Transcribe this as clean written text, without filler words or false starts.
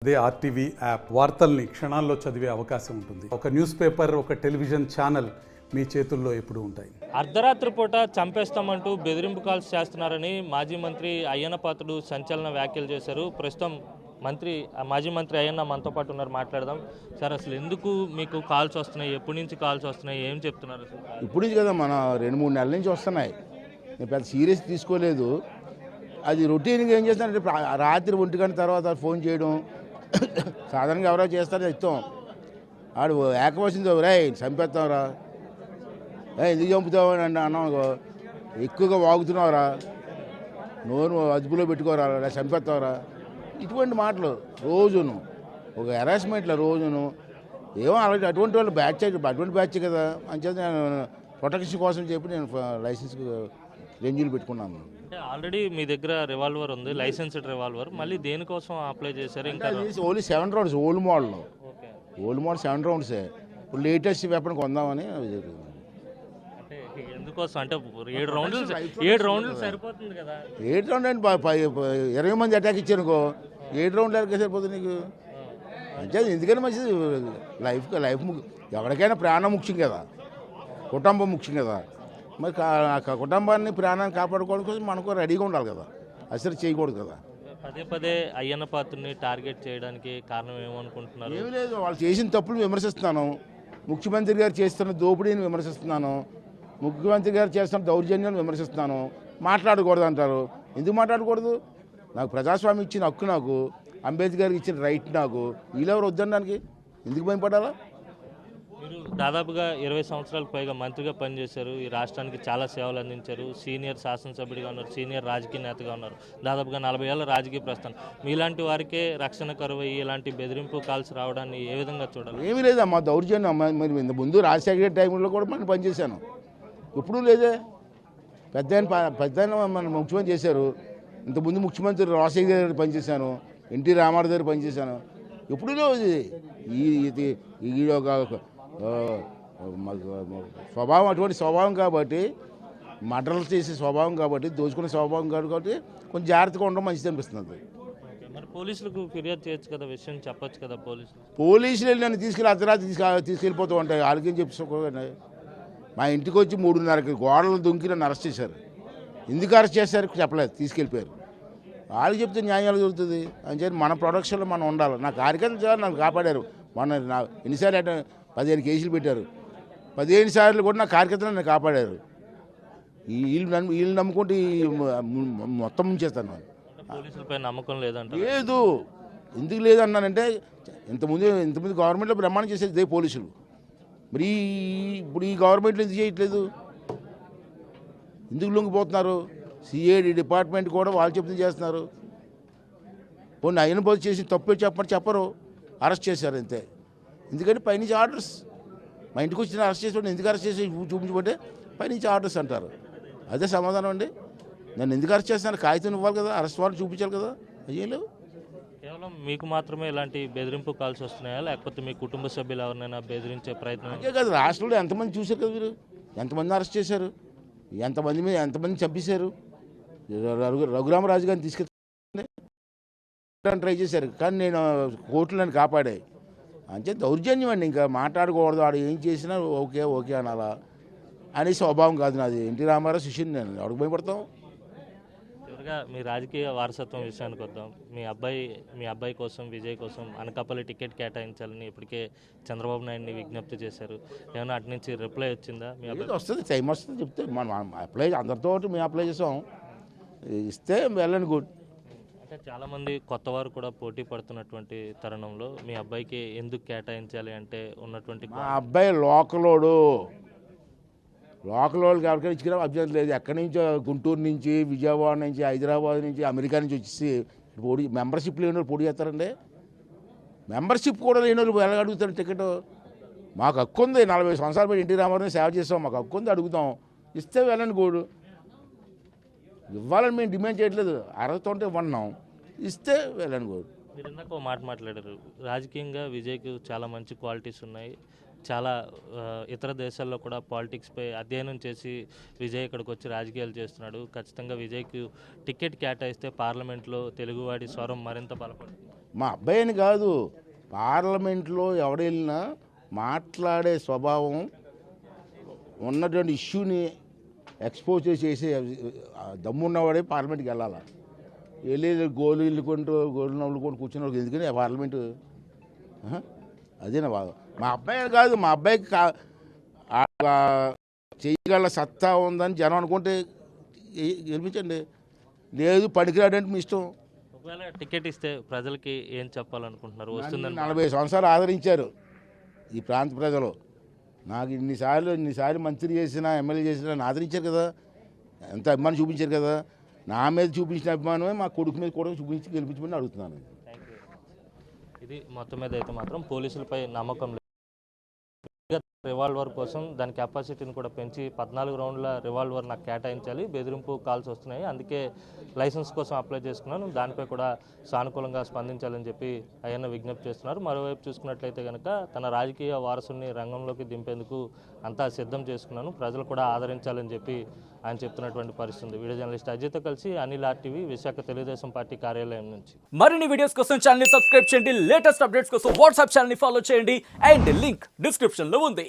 అదే RTV app వార్తల్ని క్షణాల్లో చదివే అవకాశం ఉంటుంది. ఒక న్యూస్ పేపర్, ఒక టెలివిజన్ ఛానల్ మీ చేతుల్లో ఎప్పుడూ ఉంటాయి. అర్ధరాత్రి పూట చంపేస్తామంటూ బెదిరింపు కాల్స్ చేస్తున్నారని మాజీ మంత్రి అయ్యన్న పాత్రుడు సంచలన వ్యాఖ్యలు చేశారు. ప్రస్తుతం మాజీ మంత్రి అయ్యన్న మనతో పాటు ఉన్నారు, మాట్లాడదాం. సార్, అసలు ఎందుకు మీకు కాల్స్ వస్తున్నాయి? ఎప్పటి నుంచి కాల్స్ వస్తున్నాయి? ఏం చెప్తున్నారు అసలు? ఇప్పుడు నుంచి కదా, మన 2-3 నెలల నుంచి వస్తున్నాయి. నేను పెద్ద సీరియస్ తీసుకోలేదు. అది రొటీన్గా ఏం చేస్తానంటే రాత్రి 1 గంట తర్వాత ఫోన్ చేయడం సాధారణంగా ఎవరో చేస్తారో ఇస్తాం. ఆడు ఏకవచ్చింది, రే చంపేస్తావురా, ఎందుకు చంపుతావు అని అన్నావు, ఎక్కువగా వాగుతున్నావురా, నోరు అదుపులో పెట్టుకోరా, చంపేస్తావురా, ఇటువంటి మాటలు రోజును ఒక హెరాస్మెంట్లో రోజును ఏమో అలాంటి అటువంటి వాళ్ళు అటువంటి బ్యాచ్ కదా. అంచేత నేను ప్రొటెక్షన్ కోసం చెప్పి నేను లైసెన్స్ రేంజ్లు పెట్టుకున్నాను. అంటే ఆల్రెడీ మీ దగ్గర రివాల్వర్ ఉంది, లైసెన్స్డ్ రివాల్వర్, మళ్ళీ దేనికోసం అప్లై చేశారు? ఇంకా ఓన్లీ 7 రౌండ్స్, ఓల్డ్ మోడల్ 7 రౌండ్సే. ఇప్పుడు లేటెస్ట్ వెపన్ కొందామని. అంటే ఎందుకోసం? అంటే 7 రౌండ్లు సరిపోతుంది కదా. 7 రౌండ్ అంటే 20 మంది అటాక్ ఇచ్చానుకో, 7 రౌండ్లు ఎక్కడ సరిపోతుంది నీకు? అంటే ఎందుకని మంచిది, లైఫ్ ఎవరికైనా ప్రాణం ముఖ్యం కదా, కుటుంబం ముఖ్యం కదా. మరి కుటుంబాన్ని ప్రాణాన్ని కాపాడుకోవడం కోసం మనకు రెడీగా ఉండాలి కదా, అసలు చేయకూడదు కదా. పదే అయ్యన్న పాత్రని టార్గెట్ చేయడానికి కారణం ఏమనుకుంటున్నారు? ఏమీ లేదు, వాళ్ళు చేసిన తప్పులు విమర్శిస్తున్నాను. ముఖ్యమంత్రి గారు చేస్తున్న దోపిడీని విమర్శిస్తున్నాను. ముఖ్యమంత్రి గారు చేస్తున్న దౌర్జన్యాన్ని విమర్శిస్తున్నాను. మాట్లాడకూడదు అంటారు. ఎందుకు మాట్లాడకూడదు? నాకు ప్రజాస్వామ్యం ఇచ్చిన హక్కు, నాకు అంబేద్కర్కి ఇచ్చిన రైట్, నాకు వీళ్ళెవరు వద్దనడానికి ఎందుకు భయపడాలా? మీరు దాదాపుగా 20 సంవత్సరాలకు పైగా మంత్రిగా పనిచేశారు. ఈ రాష్ట్రానికి చాలా సేవలు అందించారు. సీనియర్ శాసనసభ్యుడిగా ఉన్నారు, సీనియర్ రాజకీయ నేతగా ఉన్నారు. దాదాపుగా 40 ఏళ్ళ రాజకీయ ప్రస్థానం. మీలాంటి వారికే రక్షణ కరువై ఇలాంటి బెదిరింపు కాల్స్ రావడాన్ని ఏ విధంగా చూడాలి? ఏమీ లేదమ్మా, దౌర్జన్యం అమ్మా. మరి ఇంత ముందు రాజశేఖర టైంలో కూడా మనం పనిచేశాను, ఎప్పుడూ లేదే. పెద్ద మన ముఖ్యమంత్రి చేశారు. ఇంతకుముందు ముఖ్యమంత్రి రాజశేఖర గారు పనిచేశాను, ఎన్టీ రామారావు గారు పనిచేశాను. ఎప్పుడూ లేదు ఇది ఒక స్వభావం, అటువంటి స్వభావం కాబట్టి, మర్డర్లు చేసే స్వభావం కాబట్టి, దోచుకునే స్వభావం కాబట్టి కొంచెం జాగ్రత్తగా ఉండడం మంచిది అనిపిస్తుంది. మరి పోలీసులకు ఫిర్యాదు చేయొచ్చు కదా, విషయం చెప్పొచ్చు కదా. పోలీసులు వెళ్ళి నన్ను అర్ధరాత్రి తీసుకెళ్ళిపోతూ ఉంటాయి. వాళ్ళకేం చెప్పుకోకండి. మా ఇంటికి వచ్చి 3:30కి గోడలు దుంకి నన్ను అరెస్ట్ చేశారు. ఎందుకు అరెస్ట్ చేశారు చెప్పలేదు, తీసుకెళ్ళిపోయారు. వాళ్ళకి చెప్తే న్యాయాలు దొరుకుతుంది అని చెప్పి మన ప్రొడక్షన్లో మనం ఉండాలి. నా కార్యకర్తలు చాలా నన్ను కాపాడారు. ఎన్నిసార్లు అంటే 15 కేసులు పెట్టారు. 15 సార్లు కూడా నా కార్యకర్తలు నన్ను కాపాడారు. వీళ్ళు నమ్ముకుంటే మొత్తం ముంచేస్తాను. పోలీసులపై నమ్మకం లేదంట? లేదు. ఎందుకు లేదన్నానంటే, ఇంతకుముందు గవర్నమెంట్లో బ్రహ్మాండం చేసేది ఇదే పోలీసులు. మరి ఇప్పుడు ఈ గవర్నమెంట్లో ఎందుకు చేయట్లేదు? ఎందుకు లొంగిపోతున్నారు? సిఐడి డిపార్ట్మెంట్ కూడా వాళ్ళు చెప్తుంది చేస్తున్నారు. పోనీ అయిన పోతే చేసి తప్పే చెప్పరు, అరెస్ట్ చేశారు అంతే. ఎందుకంటే పైనుంచి ఆర్డర్స్. మా ఇంటికి వచ్చిన అరెస్ట్ చేసి ఎందుకు అరెస్ట్ చేసి చూపించబట్టే పైనుంచి ఆర్డర్స్ అంటారు. అదే సమాధానం అండి. నన్ను ఎందుకు అరెస్ట్ చేస్తున్నారు? కాగితం ఇవ్వాలి కదా, అరెస్ట్ వాళ్ళు చూపించాలి కదా. అయ్యే లేవు. కేవలం మీకు మాత్రమే ఇలాంటి బెదిరింపు కాల్స్ వస్తున్నాయా, లేకపోతే మీ కుటుంబ సభ్యులు ఎవరినైనా బెదిరించే ప్రయత్నం? అంతే కదా, రాష్ట్రంలో ఎంతమంది చూశారు కదా మీరు, ఎంతమంది అరెస్ట్ చేశారు, ఎంతమంది చంపేశారు. రఘురామరాజు గారిని తీసుకెళ్ళి ట్రై చేశారు, కానీ నేను కోర్టులు నన్ను కాపాడాయి. అంటే దౌర్జన్యం అండి. ఇంకా మాట్లాడకూడదు, ఆడు ఏం చేసినా ఓకే అనాలా అనే స్వభావం కాదు నాది. ఎన్టీ రామారావు శిష్యుని నేను, ఎవరికి భయపడతాం? చివరిగా మీ రాజకీయ వారసత్వం విషయానికి వద్దాం. మీ అబ్బాయి కోసం, విజయ్ కోసం అనకాపల్లి టికెట్ కేటాయించాలని ఇప్పటికే చంద్రబాబు నాయుడిని విజ్ఞప్తి చేశారు. ఏమైనా అటు నుంచి రిప్లై వచ్చిందా? మీ అబ్బాయి వస్తుంది, టైం వస్తుంది చెప్తే. మనం అప్లై అందరితో మేము అప్లై చేసాం, ఇస్తే వెళ్ళండి గుడ్. అంటే చాలామంది కొత్త వారు కూడా పోటీ పడుతున్నటువంటి తరుణంలో మీ అబ్బాయికి ఎందుకు కేటాయించాలి అంటే ఉన్నటువంటి, మా అబ్బాయి లోకలోడు ఎవరికైనా ఇచ్చిన అభ్యర్థి లేదు. ఎక్కడి నుంచో గుంటూరు నుంచి, విజయవాడ నుంచి, హైదరాబాద్ నుంచి, అమెరికా నుంచి వచ్చేసి పోటీ, మెంబర్షిప్ లేని వాళ్ళు పోటీ చేస్తారండి. మెంబర్షిప్ కూడా లేని వాళ్ళు ఎలా అడుగుతారు టికెట్? మాకు హక్కు ఉంది, 40 సంవత్సరాలు పెట్టి ఎన్టీ రామారావుని సేవ చేస్తాం, మాకు హక్కు ఉంది, అడుగుతాం, ఇస్తే వెళ్ళండి గోడు. ఇవ్వాలని మేము డిమాండ్ చేయట్లేదు, అర్హత ఉంటే ఇవ్వన్నాం, ఇస్తే వెళ్ళండి గోడు. మీరు ఇందాక మాట మాట్లాడారు, రాజకీయంగా విజయ్కి చాలా మంచి క్వాలిటీస్ ఉన్నాయి, చాలా ఇతర దేశాల్లో కూడా పాలిటిక్స్పై అధ్యయనం చేసి విజయ్ ఇక్కడికి వచ్చి రాజకీయాలు చేస్తున్నాడు. ఖచ్చితంగా విజయ్కి టికెట్ కేటాయిస్తే పార్లమెంట్లో తెలుగువాడి స్వరం మరింత బలపడుతుంది. మా అబ్బాయి అని కాదు, పార్లమెంట్లో ఎవడు వెళ్ళినా మాట్లాడే స్వభావం ఉన్నటువంటి ఇష్యూని ఎక్స్పోజ్ చేసే దమ్మున్నవాడే పార్లమెంట్కి వెళ్ళాలి. వెళ్ళి గోలు ఇల్లుకుంటూ గోలు నవ్వులుకుంటూ కూర్చున్న వాళ్ళకి ఎందుకని పార్లమెంటు? అదే నా బాధ. మా అబ్బాయి అని కాదు, మా అబ్బాయికి చేయగల సత్తా ఉందని జనం అనుకుంటే గెలిపించండి, లేదు పనికిరాడంటే మీ ఇష్టం. ఒకవేళ టికెట్ ఇస్తే ప్రజలకి ఏం చెప్పాలనుకుంటున్నారు? వస్తుందని 40 సంవత్సరాలు ఆదరించారు ఈ ప్రాంత ప్రజలు. నాకు ఇన్నిసార్లు మంత్రి చేసినా ఎమ్మెల్యే చేసినా నన్ను ఆదరించారు కదా, ఎంత అభిమానం చూపించారు కదా. నా మీద చూపించిన అభిమానమే మా కొడుకు మీద కూడా చూపించి గెలిపించమని అడుగుతున్నాను. ఇది మొత్తం మీద అయితే మాత్రం పోలీసులపై నమ్మకం లేదు. రివాల్వర్ కోసం దాని కెపాసిటీని కూడా పెంచి 14 రౌండ్ల రివాల్వర్ నాకు కేటాయించాలి, బెదిరింపు కాల్స్ వస్తున్నాయి, అందుకే లైసెన్స్ కోసం అప్లై చేసుకున్నాను, దానిపై కూడా సానుకూలంగా స్పందించాలని చెప్పి అయ్యన్న విజ్ఞప్తి చేస్తున్నారు. మరోవైపు చూసుకున్నట్లయితే కనుక తన రాజకీయ వారసుని రంగంలోకి దింపేందుకు అంతా సిద్ధం చేసుకున్నాను, ప్రజలు కూడా ఆదరించాలని చెప్పి ఆయన చెప్తున్నటువంటి పరిస్థితి. వీడియో జర్నలిస్ట్ అజిత్తో కలిసి అనిల్ RTV, విశాఖ తెలుగుదేశం పార్టీ కార్యాలయం నుంచి. మరిన్ని వీడియోస్ కోసం ఛానల్ ని సబ్స్క్రైబ్ చేయండి, లేటెస్ట్ అప్డేట్స్ కోసం వాట్సాప్ ఛానల్ ని ఫాలో చేయండి అండ్ లింక్ డిస్క్రిప్షన్ లో ఉంది.